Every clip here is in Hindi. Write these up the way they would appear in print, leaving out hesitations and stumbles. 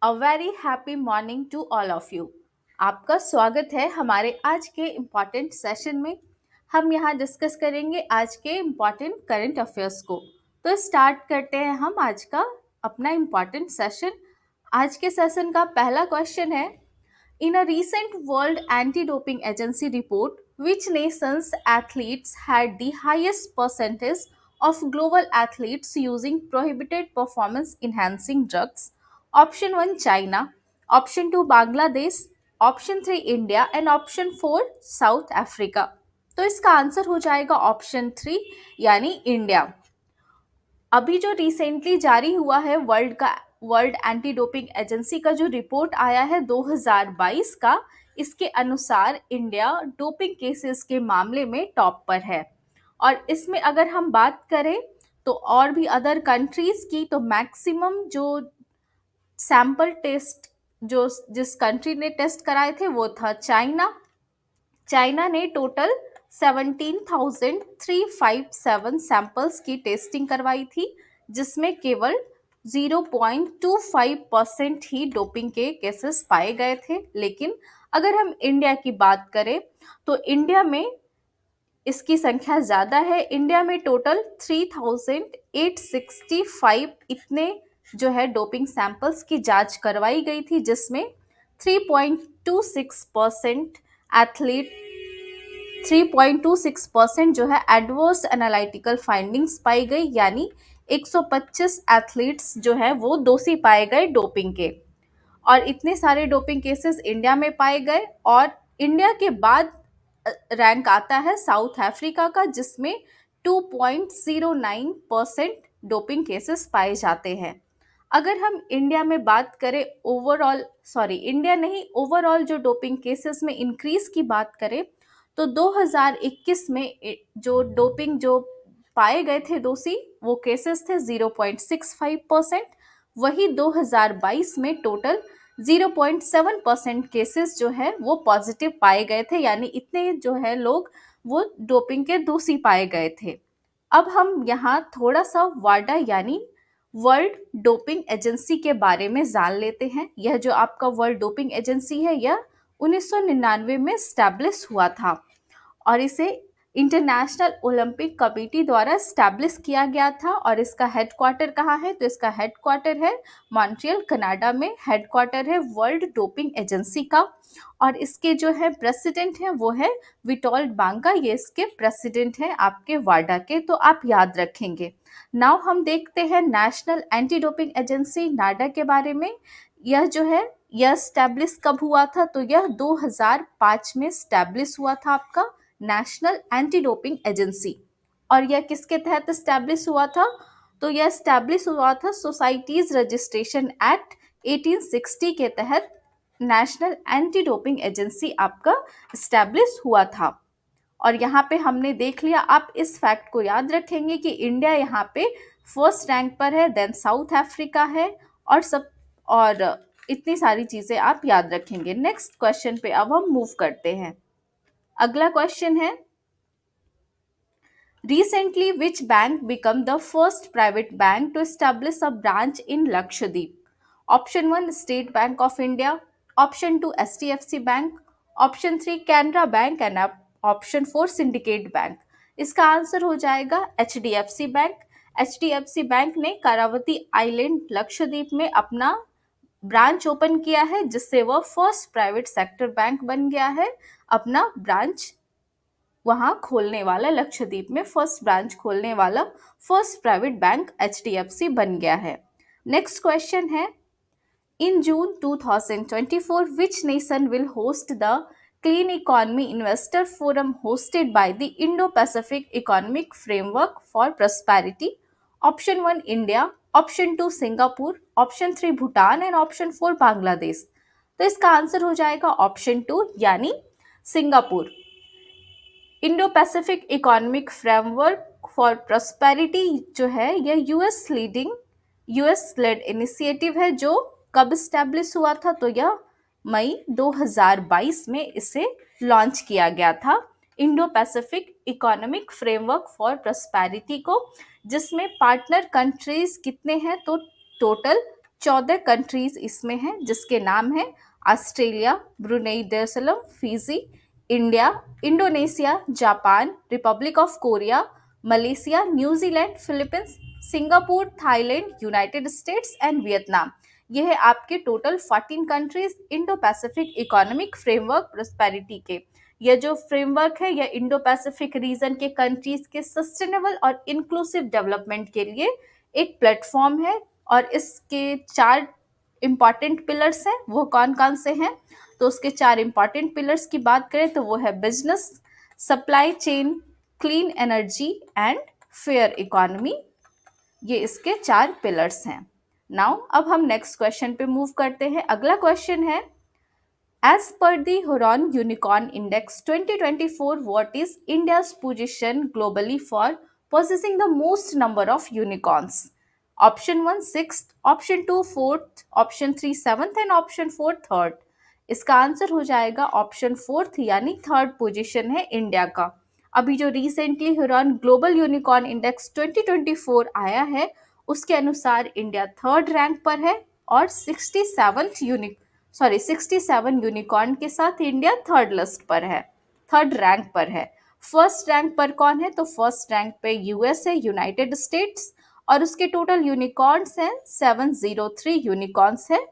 A very happy morning to all of you. आपका स्वागत है हमारे आज के इम्पॉर्टेंट सेशन में। हम यहाँ डिस्कस करेंगे आज के इम्पॉर्टेंट करंट अफेयर्स को। तो स्टार्ट करते हैं हम आज का अपना इम्पॉर्टेंट सेशन। आज के सेशन का पहला क्वेश्चन है, in a recent World Anti-Doping Agency report, which nations' athletes had the highest percentage of global athletes using prohibited performance-enhancing drugs? Option 1 China, Option 2 Bangladesh, Option 3 India and Option 4 South Africa. तो इसका आंसर हो जाएगा ऑप्शन 3 यानी इंडिया। अभी जो रिसेंटली जारी हुआ है वर्ल्ड एंटी डोपिंग एजेंसी का जो रिपोर्ट आया है 2022 का, इसके अनुसार इंडिया डोपिंग केसेस के मामले में टॉप पर है। और इसमें अगर हम बात करें तो और भी अदर कंट्रीज की, तो मैक्सिमम जो सैंपल टेस्ट जो जिस कंट्री ने टेस्ट कराए थे वो था चाइना। चाइना ने टोटल 17,357 सैंपल्स की टेस्टिंग करवाई थी, जिसमें केवल 0.25% ही डोपिंग के केसेस पाए गए थे। लेकिन अगर हम इंडिया की बात करें तो इंडिया में इसकी संख्या ज़्यादा है। इंडिया में टोटल 3,865 इतने जो है डोपिंग सैंपल्स की जांच करवाई गई थी, जिसमें 3.26% एथलीट 3.26% जो है एडवर्स एनालिटिकल फाइंडिंग्स पाई गई, यानी 125 एथलीट्स जो है वो दोषी पाए गए डोपिंग के। और इतने सारे डोपिंग केसेस इंडिया में पाए गए। और इंडिया के बाद रैंक आता है साउथ अफ्रीका का, जिसमें 2.09% डोपिंग केसेस पाए जाते हैं। अगर हम इंडिया में बात करें ओवरऑल जो डोपिंग केसेस में इंक्रीज की बात करें तो 2021 में जो डोपिंग जो पाए गए थे दोषी, वो केसेस थे 0.65%। वही 2022 में टोटल 0.7% केसेस जो है वो पॉजिटिव पाए गए थे, यानी इतने जो है लोग वो डोपिंग के दोषी पाए गए थे। अब हम यहाँ थोड़ा सा वाडा यानी वर्ल्ड डोपिंग एजेंसी के बारे में जान लेते हैं। यह जो आपका वर्ल्ड डोपिंग एजेंसी है, यह 1999 में स्टैब्लिश हुआ था और इसे इंटरनेशनल ओलंपिक कमेटी द्वारा स्टैब्लिश किया गया था। और इसका हेडक्वार्टर कहाँ है? तो इसका हेडक्वार्टर है मॉन्ट्रियल, कनाडा में हेडक्वार्टर है वर्ल्ड डोपिंग एजेंसी का। और इसके जो है प्रेसिडेंट हैं वो है विटोल्ड बांका, ये इसके प्रेसिडेंट हैं आपके वाडा के, तो आप याद रखेंगे। नाउ हम देखते हैं नेशनल एंटी डोपिंग एजेंसी नाडा के बारे में। यह जो है यह स्टैब्लिश कब हुआ था? तो यह 2005 में स्टैब्लिश हुआ था आपका नेशनल एंटी डोपिंग एजेंसी। और यह किसके तहत स्टैब्लिश हुआ था? तो यह स्टैब्लिश हुआ था सोसाइटीज रजिस्ट्रेशन एक्ट 1860 के तहत नेशनल एंटी डोपिंग एजेंसी आपका स्टैब्लिश हुआ था। और यहाँ पे हमने देख लिया, आप इस फैक्ट को याद रखेंगे कि इंडिया यहाँ पे फर्स्ट रैंक पर है, देन साउथ अफ्रीका है और इतनी सारी चीजें आप याद रखेंगे। नेक्स्ट क्वेश्चन पे अब हम मूव करते हैं। अगला क्वेश्चन है, recently which bank became the first private bank to establish a branch in Lakshadweep? Option 1 State Bank of India, Option 2 SDFC Bank, Option 3 Canara Bank and Option 4 Syndicate Bank. इसका आंसर हो जाएगा HDFC बैंक। HDFC बैंक ने करावती आइलैंड लक्षद्वीप में अपना ब्रांच ओपन किया है, जिससे वह फर्स्ट प्राइवेट सेक्टर बैंक बन गया है। अपना ब्रांच वहां खोलने वाला, लक्षद्वीप में फर्स्ट ब्रांच खोलने वाला फर्स्ट प्राइवेट बैंक HDFC बन गया है। नेक्स्ट क्वेश्चन है, इन जून 2024 which nation will host the clean economy investor forum hosted by the Indo Pacific economic framework for prosperity? Option 1 India, option 2 Singapore, option 3 Bhutan and option 4 Bangladesh. तो इसका आंसर हो जाएगा ऑप्शन 2 यानी Singapore. Indo Pacific economic framework for prosperity जो है यह यूएस लेड इनिशिएटिव है, जो कब स्टैब्लिश हुआ था? तो यह मई 2022 में इसे लॉन्च किया गया था, Indo Pacific economic framework for prosperity को, जिसमें पार्टनर कंट्रीज कितने हैं? तो टोटल 14 कंट्रीज इसमें हैं, जिसके नाम है Australia, Brunei Darussalam, Fiji, India, Indonesia, Japan, Republic of Korea, Malaysia, New Zealand, Philippines, Singapore, Thailand, United states and Vietnam. ये है आपके total 14 countries Indo Pacific economic framework prosperity के। यह जो फ्रेमवर्क है यह इंडो पैसिफिक रीजन के कंट्रीज के सस्टेनेबल और इंक्लूसिव डेवलपमेंट के लिए एक प्लेटफॉर्म है। और इसके 4 इंपॉर्टेंट पिलर्स हैं, वो कौन कौन से हैं? तो उसके 4 इंपॉर्टेंट पिलर्स की बात करें तो वो है business, supply chain, clean energy and fair economy. ये इसके 4 पिलर्स हैं। नाउ अब हम नेक्स्ट क्वेश्चन पे मूव करते हैं। अगला क्वेश्चन है, as per the Huron Unicorn Index 2024, what is India's position globally for possessing the most number of unicorns? Option 1 6th, option 2 4th, option 3 7th and option 4 3rd। इसका आंसर हो जाएगा ऑप्शन 4th यानी 3rd पोजीशन है इंडिया का। अभी जो recently Huron global unicorn index 2024 आया है उसके अनुसार इंडिया 3rd रैंक पर है और 67 यूनिकॉर्न के साथ इंडिया 3rd लिस्ट पर है, 3rd रैंक पर है। फर्स्ट रैंक पर कौन है? तो फर्स्ट रैंक पे यूएस है, यूनाइटेड स्टेट्स, और उसके टोटल यूनिकॉर्न्स हैं 703 यूनिकॉर्न्स है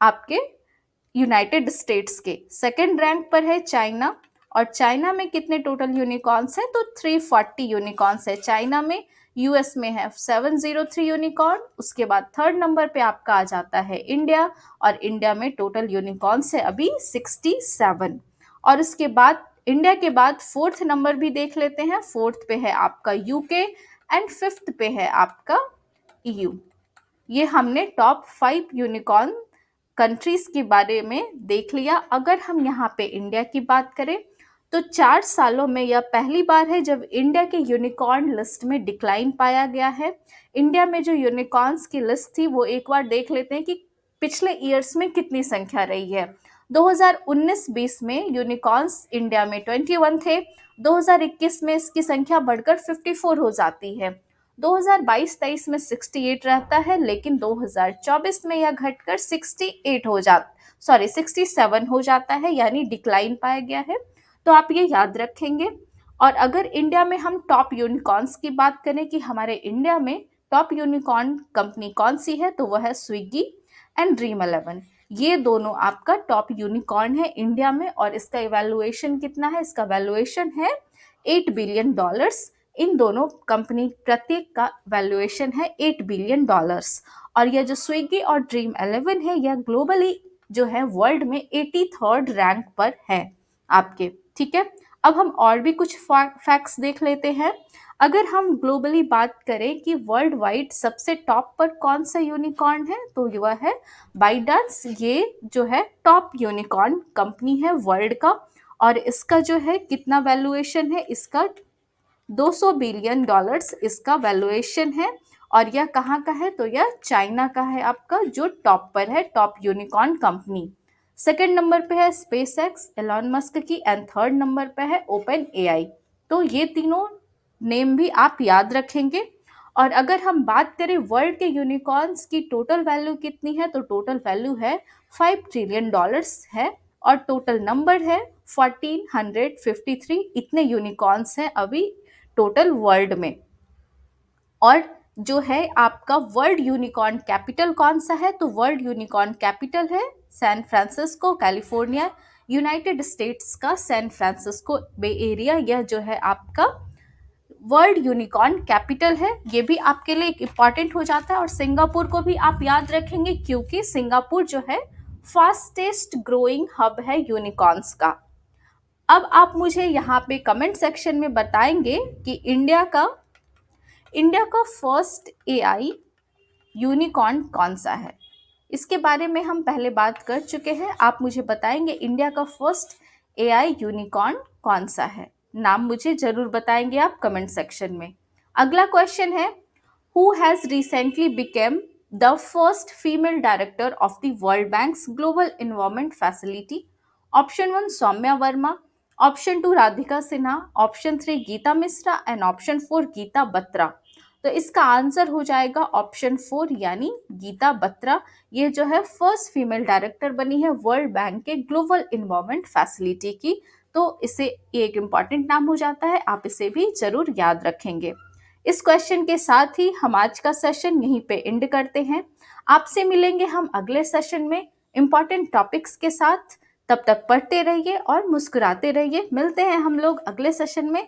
आपके यूनाइटेड स्टेट्स के। सेकंड रैंक पर है चाइना, और चाइना में कितने टोटल यूनिकॉर्न्स हैं? तो 340 यूनिकॉर्न्स है चाइना में। यूएस में है 703 यूनिकॉर्न। उसके बाद 3rd नंबर पे आपका आ जाता है इंडिया, और इंडिया में टोटल यूनिकॉर्न्स है अभी 67। और उसके बाद इंडिया के बाद 4th नंबर भी देख लेते हैं। 4th पे है आपका यूके एंड 5th पे है आपका ईयू। ये हमने टॉप 5 यूनिकॉर्न कंट्रीज के बारे में देख लिया। अगर हम यहाँ पे इंडिया की बात करें तो 4 सालों में यह पहली बार है जब इंडिया के यूनिकॉर्न लिस्ट में डिक्लाइन पाया गया है। इंडिया में जो यूनिकॉर्न्स की लिस्ट थी वो एक बार देख लेते हैं कि पिछले ईयर्स में कितनी संख्या रही है। 2019-20 में यूनिकॉर्न्स इंडिया में 21 थे। 2021 में इसकी संख्या बढ़कर 54 हो जाती है। 2022-23 में 68 रहता है, लेकिन 2024 में यह घटकर 67 हो जाता है, यानी डिक्लाइन पाया गया है। तो आप ये याद रखेंगे। और अगर इंडिया में हम टॉप यूनिकॉर्न्स की बात करें कि हमारे इंडिया में टॉप यूनिकॉर्न कंपनी कौन सी है, तो वह है स्विगी एंड ड्रीम11। ये दोनों आपका टॉप यूनिकॉर्न है इंडिया में। और इसका इवैल्यूएशन कितना है? इसका वैल्यूएशन है $8 बिलियन। इन दोनों कंपनी प्रत्येक का वैल्यूएशन है $8 बिलियन। और यह जो स्विगी और ड्रीम11 है यह ग्लोबली जो है वर्ल्ड में 83rd रैंक पर है आपके। ठीक है, अब हम और भी कुछ फैक्ट्स देख लेते हैं। अगर हम ग्लोबली बात करें कि वर्ल्ड वाइड सबसे टॉप पर कौन सा यूनिकॉर्न है, तो यह है बाइडांस। ये जो है टॉप यूनिकॉर्न कंपनी है वर्ल्ड का, और इसका जो है कितना वैल्यूएशन है? इसका $200 बिलियन इसका वैल्यूएशन है। और यह कहाँ का है? तो यह चाइना का है आपका, जो टॉप पर है, top unicorn company. Second number पे है स्पेसएक्स एलॉन मस्क की, एंड 3rd नंबर पे है ओपन एआई। तो ये तीनों नेम भी आप याद रखेंगे। और अगर हम बात करें वर्ल्ड के यूनिकॉर्न्स की टोटल वैल्यू कितनी है, तो टोटल वैल्यू है $5 ट्रिलियन है, और टोटल नंबर है 1453। इतने यूनिकॉर्न्स हैं अभी टोटल वर्ल्ड में। और जो है आपका वर्ल्ड यूनिकॉर्न कैपिटल कौन सा है, तो वर्ल्ड यूनिकॉर्न कैपिटल है San Francisco, California, United States का सैन फ्रांसिस्को बे एरिया। यह जो है आपका वर्ल्ड यूनिकॉर्न कैपिटल है। ये भी आपके लिए एक इम्पॉर्टेंट हो जाता है। और सिंगापुर को भी आप याद रखेंगे, क्योंकि सिंगापुर जो है फास्टेस्ट ग्रोइंग हब है यूनिकॉर्न्स का। अब आप मुझे यहाँ पे कमेंट सेक्शन में बताएंगे कि इंडिया का फर्स्ट एआई यूनिकॉर्न कौन सा है। इसके बारे में हम पहले बात कर चुके हैं। आप मुझे बताएंगे इंडिया का फर्स्ट एआई यूनिकॉर्न कौन सा है। नाम मुझे जरूर बताएंगे आप कमेंट सेक्शन में। अगला क्वेश्चन है, who has recently became the first female director of the World Bank's Global Environment Facility? Option 1 Saumya Verma, option 2 Radhika Sinha, option 3 Geeta Mishra and option 4 Geeta Batra. तो इसका आंसर हो जाएगा ऑप्शन 4 यानी गीता बत्रा। ये जो है फर्स्ट फीमेल डायरेक्टर बनी है वर्ल्ड बैंक के ग्लोबल इन्वायरमेंट फैसिलिटी की। तो इसे ये एक इम्पॉर्टेंट नाम हो जाता है, आप इसे भी जरूर याद रखेंगे। इस क्वेश्चन के साथ ही हम आज का सेशन यहीं पे एंड करते हैं। आपसे मिलेंगे हम अगले सेशन में इम्पॉर्टेंट टॉपिक्स के साथ। तब तक पढ़ते रहिए और मुस्कुराते रहिए। मिलते हैं हम लोग अगले सेशन में।